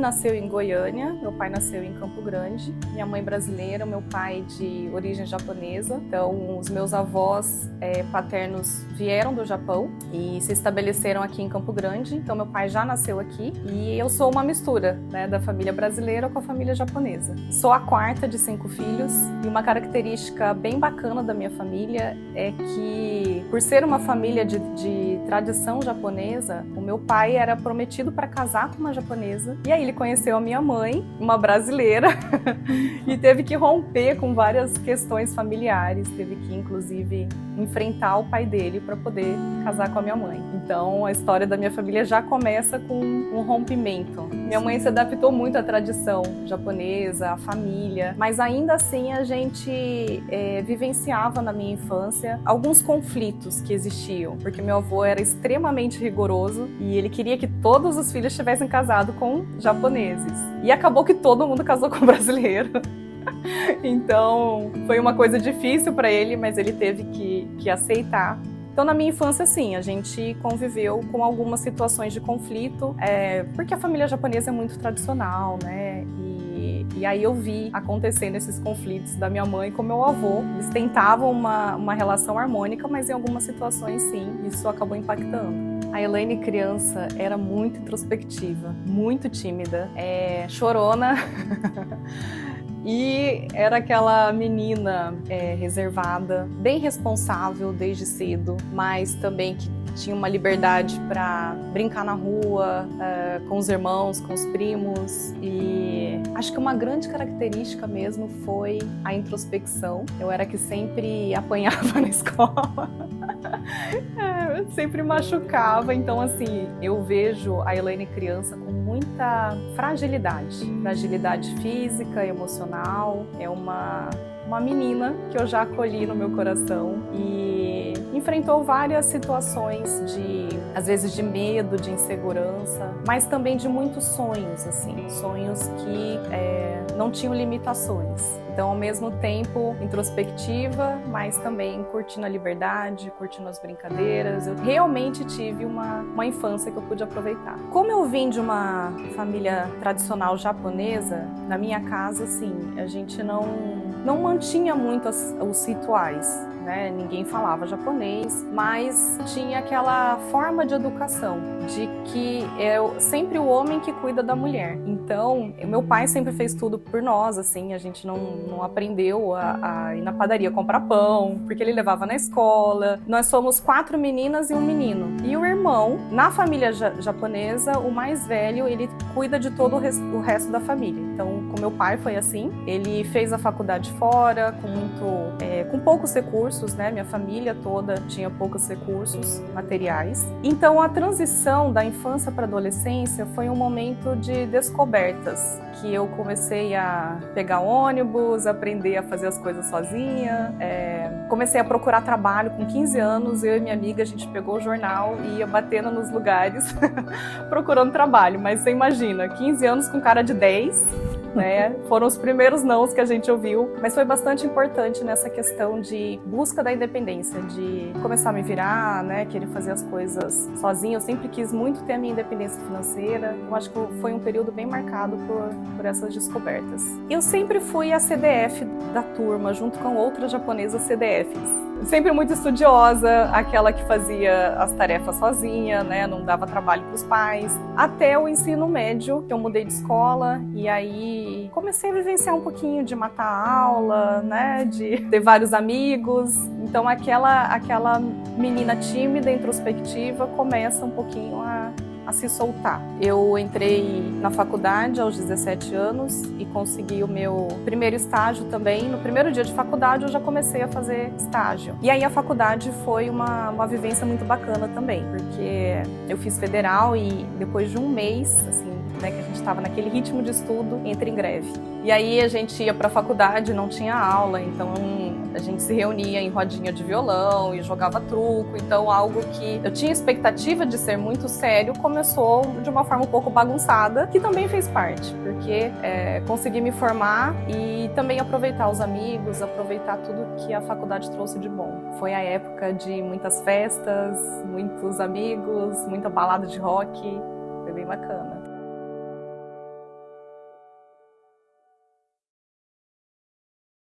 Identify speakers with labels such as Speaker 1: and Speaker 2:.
Speaker 1: nasceu em Goiânia, meu pai nasceu em Campo Grande, minha mãe brasileira, meu pai de origem japonesa. Então, os meus avós paternos vieram do Japão e se estabeleceram aqui em Campo Grande. Então, meu pai já nasceu aqui e eu sou uma mistura, né, da família brasileira com a família japonesa. Sou a quarta de 5 filhos e uma característica bem bacana da minha família é que, por ser uma família de tradição japonesa, o meu pai era prometido para casar com uma japonesa e aí ele conheceu a minha mãe, uma brasileira, e teve que romper com várias questões familiares, teve que inclusive enfrentar o pai dele para poder casar com a minha mãe. Então a história da minha família já começa com um rompimento. Minha mãe se adaptou muito à tradição japonesa, à família, mas ainda assim a gente vivenciava na minha infância alguns conflitos que existiam, porque meu avô era extremamente rigoroso e ele queria que todos os filhos tivessem casado com japoneses. E acabou que todo mundo casou com brasileiro. Então, foi uma coisa difícil para ele, mas ele teve que aceitar. Então, na minha infância, sim, a gente conviveu com algumas situações de conflito, porque a família japonesa é muito tradicional, né? E aí eu vi acontecendo esses conflitos da minha mãe com meu avô. Eles tentavam uma relação harmônica, mas em algumas situações, sim, isso acabou impactando. A Elaine, criança, era muito introspectiva, muito tímida, chorona. E era aquela menina reservada, bem responsável desde cedo, mas também que tinha uma liberdade para brincar na rua, com os irmãos, com os primos. E acho que uma grande característica mesmo foi a introspecção. Eu era que sempre apanhava na escola. Sempre machucava, então assim, eu vejo a Elaine criança com muita fragilidade física, emocional. É uma menina que eu já acolhi no meu coração e enfrentou várias situações às vezes de medo, de insegurança, mas também de muitos sonhos, assim, sonhos que não tinham limitações. Então, ao mesmo tempo, introspectiva, mas também curtindo a liberdade, curtindo as brincadeiras. Eu realmente tive uma infância que eu pude aproveitar. Como eu vim de uma família tradicional japonesa, na minha casa, sim, a gente não mantinha muito os rituais, né? Ninguém falava japonês, mas tinha aquela forma de educação, de que é sempre o homem que cuida da mulher. Então, meu pai sempre fez tudo por nós, assim, a gente não aprendeu a ir na padaria comprar pão, porque ele levava na escola. Nós somos 4 meninas e um menino. E o irmão, na família japonesa, o mais velho, ele cuida de todo o resto da família. Então, com meu pai foi assim, ele fez a faculdade fora, com poucos recursos, né? Minha família toda tinha poucos recursos materiais. Então, a transição da infância para a adolescência foi um momento de descobertas, que eu comecei a pegar ônibus, aprender a fazer as coisas sozinha, comecei a procurar trabalho com 15 anos, eu e minha amiga, a gente pegou o jornal e ia batendo nos lugares procurando trabalho, mas você imagina, 15 anos com cara de 10, né? Foram os primeiros nãos que a gente ouviu, mas foi bastante importante nessa questão de busca da independência, de começar a me virar, né? Querer fazer as coisas sozinha. Eu sempre quis muito ter a minha independência financeira. Eu acho que foi um período bem marcado por essas descobertas. Eu sempre fui a CDF da turma, junto com outras japonesas CDFs. Sempre muito estudiosa, aquela que fazia as tarefas sozinha, né? Não dava trabalho para os pais. Até o ensino médio, que eu mudei de escola e aí comecei a vivenciar um pouquinho de matar a aula, né? De ter vários amigos. Então aquela menina tímida, introspectiva, começa um pouquinho a se soltar. Eu entrei na faculdade aos 17 anos e consegui o meu primeiro estágio também. No primeiro dia de faculdade eu já comecei a fazer estágio. E aí a faculdade foi uma vivência muito bacana também, porque eu fiz federal e depois de um mês, assim, né, que a gente estava naquele ritmo de estudo, entra em greve. E aí a gente ia para a faculdade, não tinha aula, então a gente se reunia em rodinha de violão e jogava truco. Então algo que eu tinha expectativa de ser muito sério começou de uma forma um pouco bagunçada, que também fez parte, porque consegui me formar e também aproveitar os amigos, aproveitar tudo que a faculdade trouxe de bom. Foi a época de muitas festas, muitos amigos, muita balada de rock, foi bem bacana.